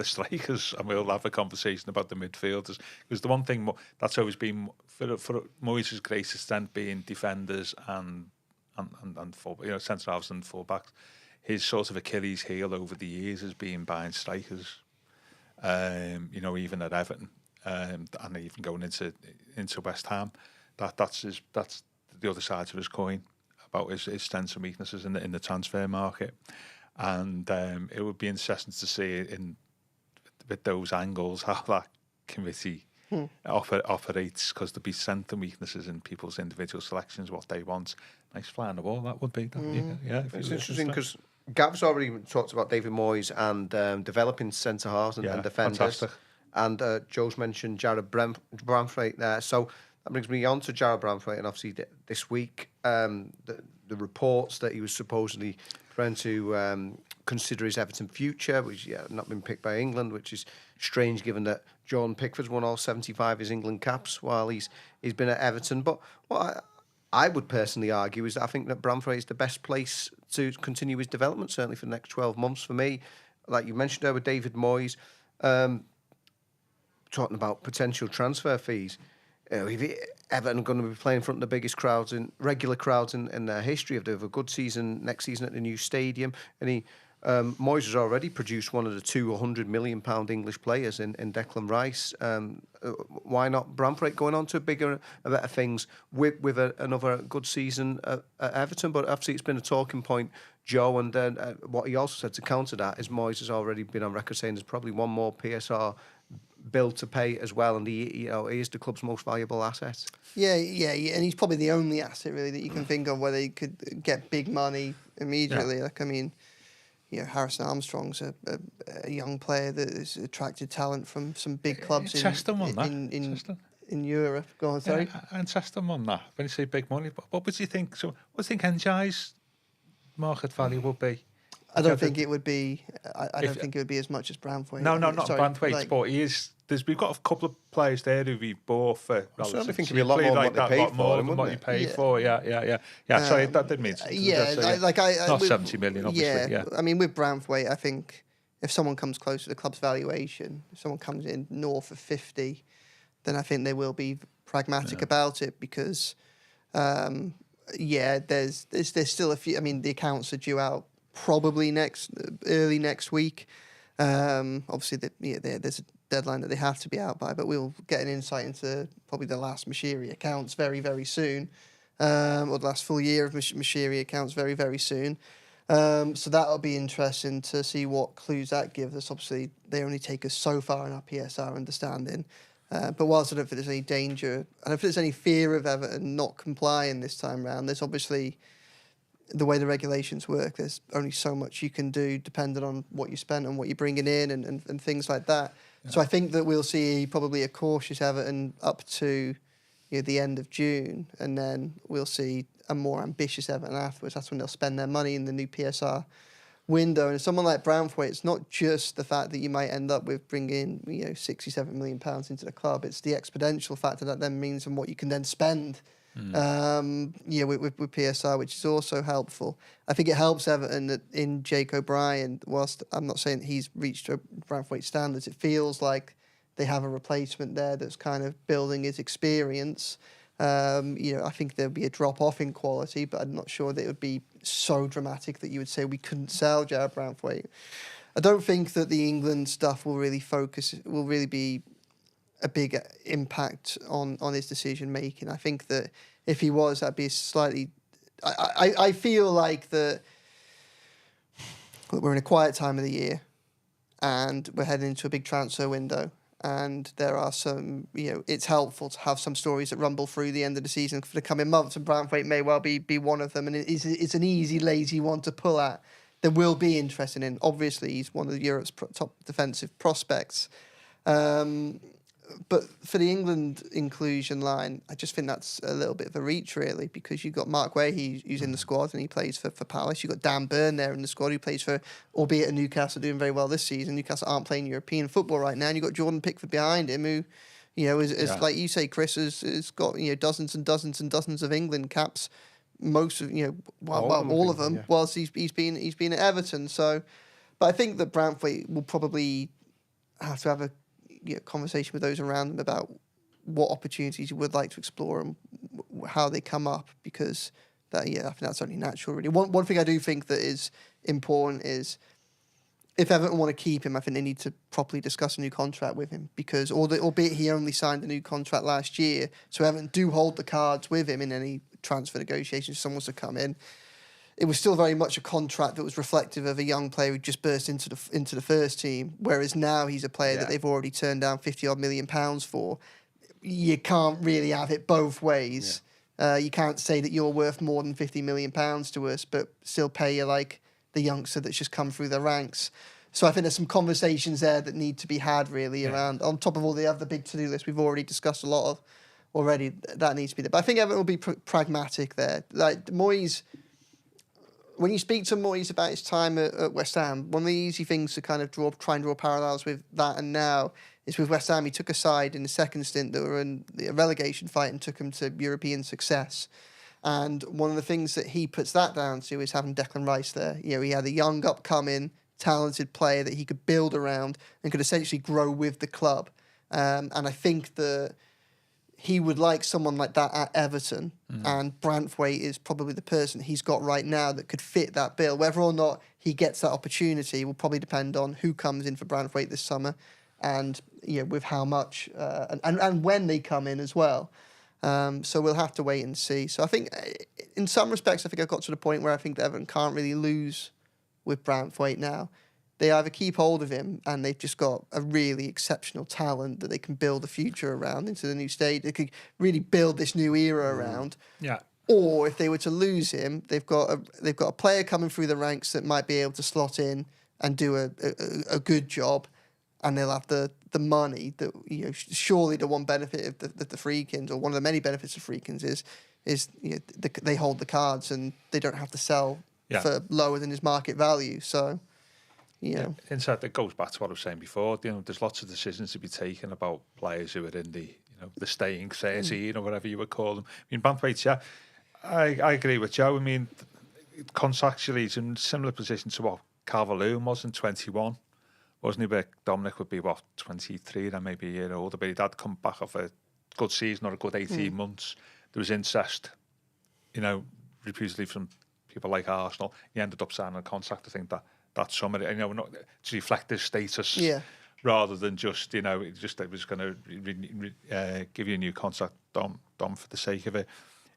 strikers, and we'll have a conversation about the midfielders. Because the one thing that's always been for Moyes' greatest strength being defenders and centre halves and full backs. His sort of Achilles heel over the years has been buying strikers. Even at Everton, and even going into West Ham, that's the other side of his coin about his strengths and weaknesses in the transfer market. and it would be interesting to see with those angles how that committee operates, because there'll be strengths and weaknesses in people's individual selections, what they want. Nice fly on the wall that would be. Yeah, it's interesting because Gav's already talked about David Moyes and developing centre halves and defenders. Fantastic. And Joe's mentioned Jarrad Branthwaite there. So that brings me on to Jarrad Branthwaite, and obviously this week the reports that he was supposedly trying to consider his Everton future, which had not been picked by England, which is strange given that Jordan Pickford's won all 75 of his England caps while he's been at Everton. But what I would personally argue is that I think that Branthwaite is the best place to continue his development, certainly for the next 12 months for me. Like you mentioned there with David Moyes, talking about potential transfer fees. If Everton are going to be playing in front of the biggest crowds, regular crowds in their history, if they have a good season next season at the new stadium, and Moyes has already produced one of the £200 million English players in Declan Rice. Why not Branthwaite going on to bigger and better things with another good season at Everton? But obviously it's been a talking point, Joe, and what he also said to counter that is Moyes has already been on record saying there's probably one more PSR bill to pay as well, and he is the club's most valuable asset. Yeah, and he's probably the only asset really that you can think of where they could get big money immediately. Like, I mean, Harrison Armstrong's a young player that has attracted talent from some big clubs in Europe. Go on, sorry. And Chester won that. When you say big money, what would you think? So, what do you think NJ's market value would be? I don't think it would be. I don't think it would be as much as Branthwaite. No, not Branthwaite, but he is. We've got a couple of players there who we bought for. I certainly think it'd be a lot more than what they paid for him, what you paid for. Yeah. Sorry, that didn't mean. Not 70 million, obviously. Yeah. I mean, with Branthwaite, I think if someone comes close to the club's valuation, if someone comes in north of 50, then I think they will be pragmatic about it because, there's still a few. I mean, the accounts are due out probably early next week. Obviously, there's a deadline that they have to be out by, but we'll get an insight into probably the last Mashiri accounts very, very soon, or the last full year of Mashiri accounts very, very soon. So that'll be interesting to see what clues that gives us. Obviously, they only take us so far in our PSR understanding. But whilst I don't think there's any danger, I don't think there's any fear of Everton not complying this time round, there's obviously the way the regulations work, there's only so much you can do depending on what you spend and what you're bringing in and things like that. Yeah. So I think that we'll see probably a cautious Everton up to the end of June, and then we'll see a more ambitious Everton afterwards. That's when they'll spend their money in the new PSR window. And someone like Branthwaite, it's not just the fact that you might end up with bringing £67 million into the club. It's the exponential factor that then means and what you can then spend with PSR, which is also helpful. I think it helps Everton that in Jake O'Brien, whilst I'm not saying he's reached Branthwaite standards, it feels like they have a replacement there that's kind of building his experience. I think there'll be a drop-off in quality, but I'm not sure that it would be so dramatic that you would say we couldn't sell Jarrad Branthwaite. I don't think that the England stuff will really be a big impact on his decision making. I think that if he was, that'd be slightly. I feel like that we're in a quiet time of the year, and we're heading into a big transfer window, and there are some. It's helpful to have some stories that rumble through the end of the season for the coming months, and Branthwaite may well be one of them. And it's an easy, lazy one to pull at. There will be interest in. Obviously, he's one of Europe's top defensive prospects. But for the England inclusion line, I just think that's a little bit of a reach, really, because you've got Mark Way, who's in the squad and he plays for Palace. You've got Dan Burn there in the squad who plays for, albeit at Newcastle, doing very well this season. Newcastle aren't playing European football right now. And you've got Jordan Pickford behind him who, is like you say, Chris, has got, dozens and dozens and dozens of England caps, most of, all of them, yeah. Whilst he's been at Everton. So, but I think that Branthwaite will probably have to have a conversation with those around them about what opportunities you would like to explore and how they come up, because I think that's only natural, really. One thing I do think that is important is if Everton want to keep him, I think they need to properly discuss a new contract with him, because albeit he only signed a new contract last year, so Everton do hold the cards with him in any transfer negotiations if someone wants to come in. it was still very much a contract that was reflective of a young player who just burst into the first team. Whereas now he's a player that they've already turned down £50-odd million for. You can't really have it both ways. You can't say that you're worth more than £50 million to us, but still pay you like the youngster that's just come through the ranks. So I think there's some conversations there that need to be had really around, on top of all the other big to-do lists we've already discussed a lot of already, that needs to be there. But I think Everton will be pragmatic there. Like Moyes, when you speak to Moyes about his time at West Ham, one of the easy things to kind of try and draw parallels with that and now is with West Ham, he took a side in the second stint that were in a relegation fight and took him to European success. And one of the things that he puts that down to is having Declan Rice there. You know, he had a young, upcoming, talented player that he could build around and could essentially grow with the club. And I think that he would like someone like that at Everton, and Branthwaite is probably the person he's got right now that could fit that bill. Whether or not he gets that opportunity will probably depend on who comes in for Branthwaite this summer, and with how much and when they come in as well. So we'll have to wait and see. So I think, in some respects, I think I've got to the point where I think that Everton can't really lose with Branthwaite now. They either keep hold of him and they've just got a really exceptional talent that they can build a future around into the new stage. They could really build this new era around. Yeah. Or if they were to lose him, they've got a player coming through the ranks that might be able to slot in and do a good job, and they'll have the money that surely the one benefit of the Freakins, or one of the many benefits of Freakins is they hold the cards and they don't have to sell for lower than his market value. So. Inside, that goes back to what I was saying before. There's lots of decisions to be taken about players who are in the staying 13 or whatever you would call them. I mean, Branthwaite, I agree with Joe. I mean, contractually, he's in a similar position to what Calvert-Lewin was in 21, wasn't he? Where Dominic would be 23, then maybe a year older, but he'd had come back off a good season or a good 18 months. There was interest, repeatedly from people like Arsenal. He ended up signing a contract. I think that summer, not to reflect his status, rather than just, it was going to give you a new contract, Dom, for the sake of it.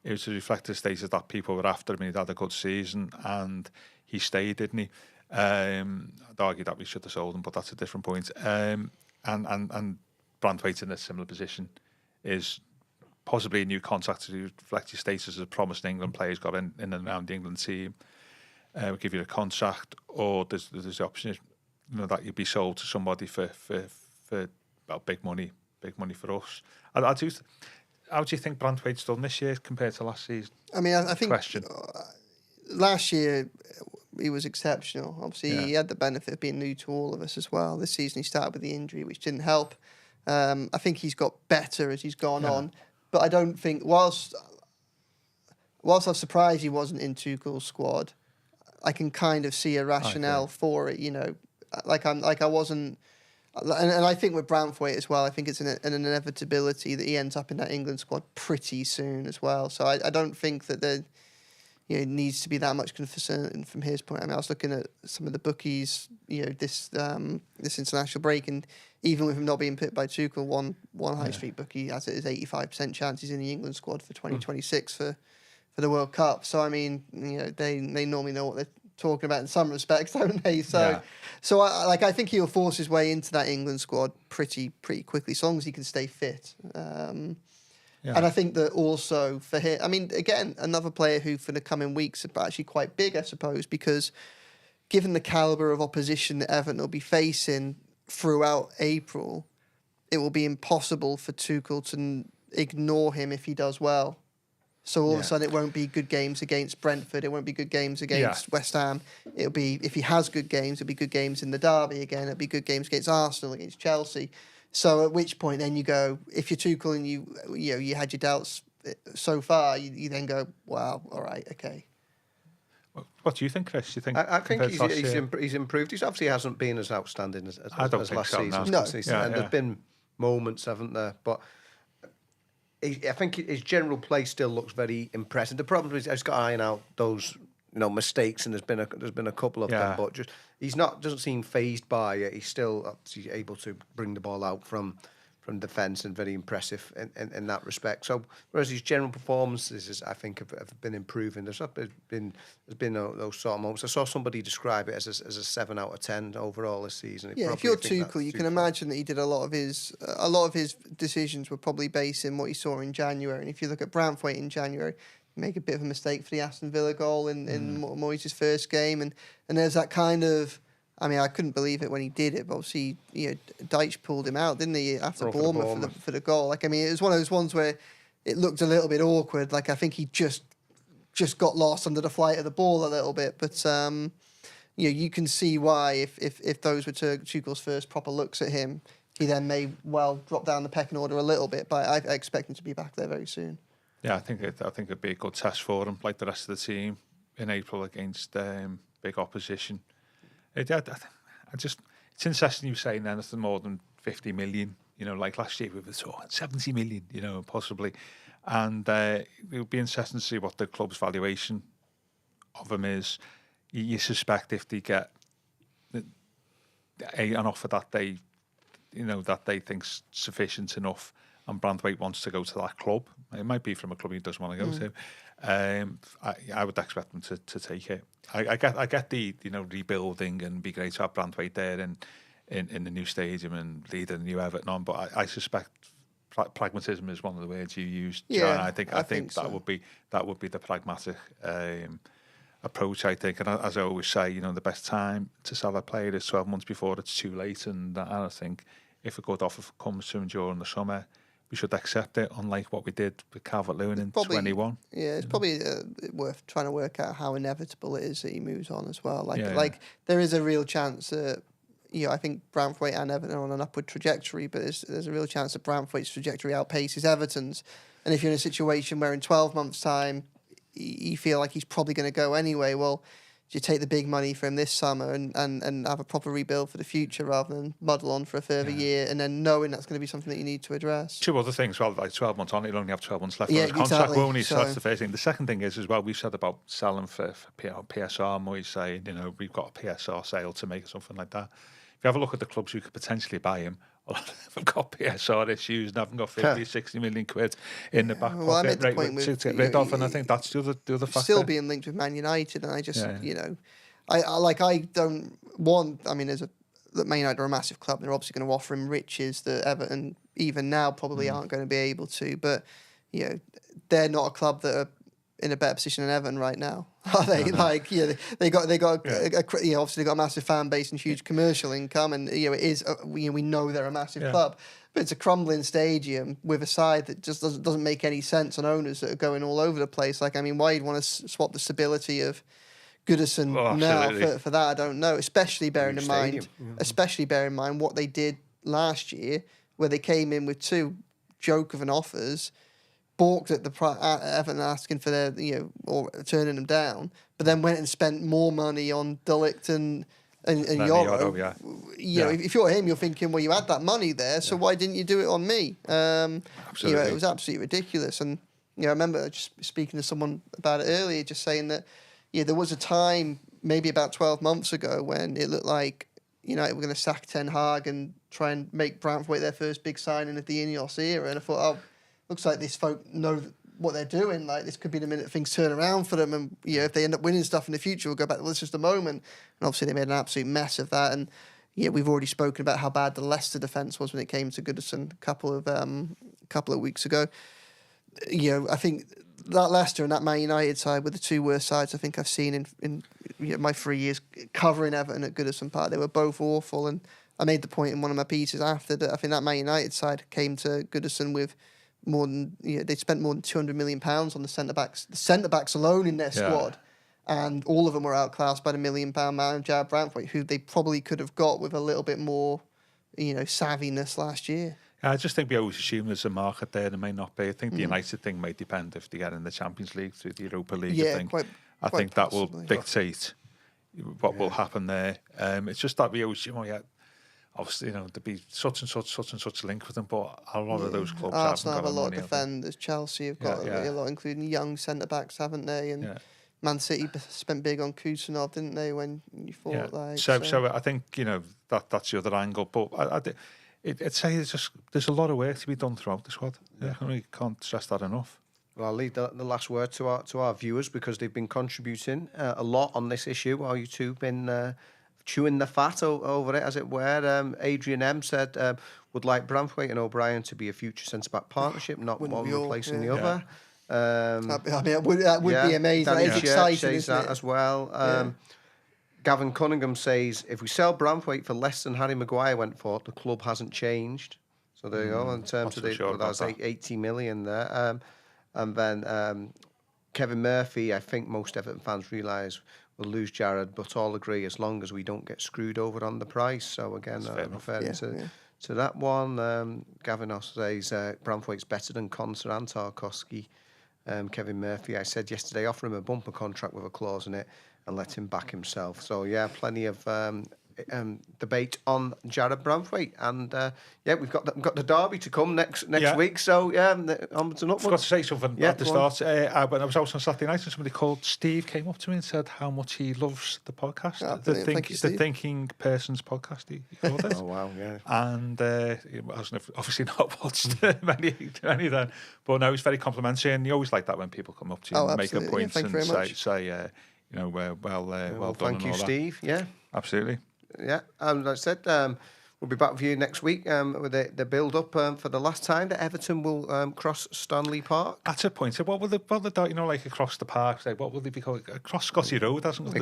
It was to reflect his status that people were after him. He'd had a good season and he stayed, didn't he? I'd argue that we should have sold him, but that's a different point. And Branthwaite in a similar position is possibly a new contract to reflect his status as a promising England player. He's got in and around the England team. We'll give you a contract, or there's the option, that you'd be sold to somebody for big money for us. How do you think Branthwaite's done this year compared to last season? I mean, I think last year he was exceptional. Obviously, he had the benefit of being new to all of us as well. This season he started with the injury, which didn't help. I think he's got better as he's gone on, but I don't think whilst I'm surprised he wasn't in Tuchel's squad, I can kind of see a rationale for it, I wasn't, and I think with Branthwaite as well, I think it's an inevitability that he ends up in that England squad pretty soon as well. So I don't think that there needs to be that much concern from his point. I mean, I was looking at some of the bookies, this international break, and even with him not being picked by Tuchel, one high street bookie has it as 85% chance he's in the England squad for 2026 for the World Cup. So I mean, they normally know what they're talking about in some respects, don't they? So I think he'll force his way into that England squad pretty quickly, as long as he can stay fit. And I think that also for him, I mean, again, another player who for the coming weeks are actually quite big, I suppose, because given the calibre of opposition that Everton will be facing throughout April, it will be impossible for Tuchel to ignore him if he does well. So all of a sudden it won't be good games against Brentford, it won't be good games against West Ham. It'll be, if he has good games, it'll be good games in the derby again, it'll be good games against Arsenal, against Chelsea. So at which point then you go, if you're Tuchel and you had your doubts so far, you then go, wow, all right, okay. What do you think, Chris? You think? I think he's improved. He obviously hasn't been as outstanding as last season. No. And there's been moments, haven't there? But I think his general play still looks very impressive. The problem is he's got to iron out those mistakes, and there's been a couple of them, but doesn't seem phased by it. He's still able to bring the ball out from defence and very impressive in that respect. So whereas his general performances, I think, have been improving. There's been those sort of moments. I saw somebody describe it as a 7 out of 10 overall this season. Yeah, if you're Tuchel, you can imagine that he did a lot of his decisions were probably based in what he saw in January. And if you look at Branthwaite in January, you make a bit of a mistake for the Aston Villa goal in Moyes' first game, and there's that kind of. I mean, I couldn't believe it when he did it, but obviously, Deitch pulled him out, didn't he, after Bournemouth for the goal? Like, I mean, it was one of those ones where it looked a little bit awkward. Like, I think he just got lost under the flight of the ball a little bit. But, you can see why, if those were Tuchel's first proper looks at him, he then may well drop down the pecking order a little bit. But I expect him to be back there very soon. Yeah, I think it'd be a good test for him, like the rest of the team, in April against big opposition. It's interesting you saying then it's more than 50 million, like last year we were talking 70 million, possibly. And it would be interesting to see what the club's valuation of him is. You suspect if they get an offer that they think's sufficient enough and Branthwaite wants to go to that club, it might be from a club he doesn't want to go to. I would expect them to take it. I get the rebuilding and be great to have Branthwaite there in the new stadium and leading the new Everton on, but I suspect pragmatism is one of the words you used. Yeah, John. I think so. that would be the pragmatic approach. I think, and as I always say, the best time to sell a player is 12 months before it's too late. And I think if a good offer comes to him during the summer, we should accept it, unlike what we did with Calvert-Lewin in 21. Yeah, it's probably worth trying to work out how inevitable it is that he moves on as well. Like there is a real chance that, I think Branthwaite and Everton are on an upward trajectory, but there's a real chance that Branthwaite's trajectory outpaces Everton's. And if you're in a situation where in 12 months' time you feel like he's probably going to go anyway, well, do you take the big money for him this summer and have a proper rebuild for the future rather than muddle on for a further year and then knowing that's going to be something that you need to address? Two other things. Well, like 12 months on, he'll only have 12 months left on his contract, won't he? So that's the first thing. The second thing is, as well, we've said about selling for PSR, Moyes saying, we've got a PSR sale to make or something like that. If you have a look at the clubs who could potentially buy him, a lot of them have got PSR issues and haven't got 50, 60 million quid in the back pocket. I made the point to get rid of, and I think that's the other factor. Still being linked with Man United, and I just, I don't want. I mean, that Man United are a massive club. They're obviously going to offer him riches that Everton, even now, probably aren't going to be able to. But they're not a club that are in a better position than Everton right now, are they? No. They got obviously they got a massive fan base and huge commercial income, and it is we know they're a massive club. But it's a crumbling stadium with a side that just doesn't make any sense, and owners that are going all over the place. Like, I mean, why you'd want to swap the stability of Goodison now for that, I don't know. Especially bearing in mind what they did last year, where they came in with two joke of an offers, balked at the Everton asking for their or turning them down, but then went and spent more money on De Ligt and Yoro. If you're him, you're thinking, well, you had that money there, so why didn't you do it on me? Absolutely. It was absolutely ridiculous. And I remember just speaking to someone about it earlier, just saying that there was a time, maybe about 12 months ago, when it looked like United were going to sack Ten Hag and try and make Branthwaite their first big signing of the Ineos era. And I thought, looks like these folk know what they're doing. Like, this could be the minute things turn around for them. And, if they end up winning stuff in the future, we'll go back, well, it's just a moment. And obviously they made an absolute mess of that. And, we've already spoken about how bad the Leicester defence was when it came to Goodison a couple of weeks ago. I think that Leicester and that Man United side were the two worst sides I think I've seen in my 3 years covering Everton at Goodison Park. They were both awful, and I made the point in one of my pieces after that I think that Man United side came to Goodison with more than they spent more than £200 million on the centre backs. The centre backs alone in their squad, and all of them were outclassed by the £1 million man Jarrad Branthwaite, who they probably could have got with a little bit more savviness last year. I just think we always assume there's a market there. There may not be. I think the United thing may depend if they get in the Champions League through the Europa League. I think that will dictate what will happen there. It's just that we always, obviously, there'd be such and such link with them, but a lot of those clubs Arsenal haven't got have a lot money, of defenders. Chelsea have got a lot, including young centre backs, haven't they? And Man City spent big on Kusanov, didn't they? When you thought So I think that's the other angle, but I'd say there's a lot of work to be done throughout the squad. Yeah, I can't stress that enough. Well, I'll leave the last word to our viewers because they've been contributing a lot on this issue while you two been chewing the fat over it, as it were. Adrian M said would like Branthwaite and O'Brien to be a future centre-back partnership, not one replacing the other. That would be amazing. Danny It's Church exciting, says isn't that it? as well. Gavin Cunningham says, if we sell Branthwaite for less than Harry Maguire went for, the club hasn't changed. So there you go, in terms of that's 80 million there. And then Kevin Murphy, I think most Everton fans realise we'll lose Jarrad, but all agree as long as we don't get screwed over on the price. So again, referring to that one. Gavin also says Branthwaite's better than Konsa and Tarkowski. Kevin Murphy, I said yesterday, offer him a bumper contract with a clause in it and let him back himself. So yeah, plenty of debate on Jarrad Branthwaite, and we've got the derby to come next week. So onwards and upwards. I forgot to say something at the start. When I was out on Saturday night, and somebody called Steve came up to me and said how much he loves the podcast, the Thinking Person's podcast. He called it. Oh wow, yeah. And I was obviously not watched many then, but no, he's very complimentary, and you always like that when people come up to you and make a point and say well done. Thank you, Steve. Yeah, absolutely. Yeah, and like I said, we'll be back with you next week with the build-up for the last time that Everton will cross Stanley Park. That's a point. So what will the like across the park? Say, what will they be called? Across Scotty Road hasn't got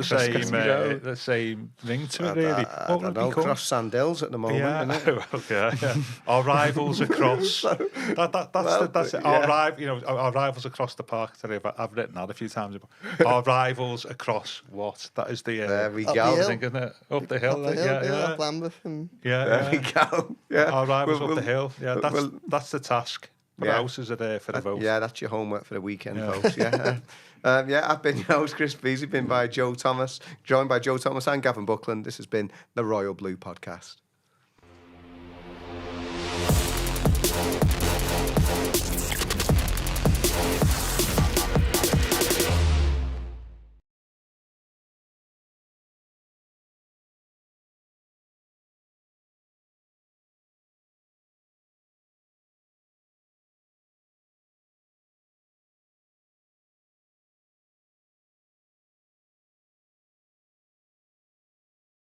the same ring to it, really. What will it be called? Cross Sandhills at the moment, isn't it? Okay. Our rivals across. That's it. Our rivals across the park today. I've written that a few times. Our rivals across what? That is the there we go. Up the hill. Up Lambeth and there we go. Yeah, our rivals up the hill. Yeah, that's the task. For the house, is it for the vote? Yeah, that's your homework for the weekend, folks. Yeah. I've been your host, Chris Beesley, joined by Joe Thomas and Gavin Buckland. This has been the Royal Blue Podcast.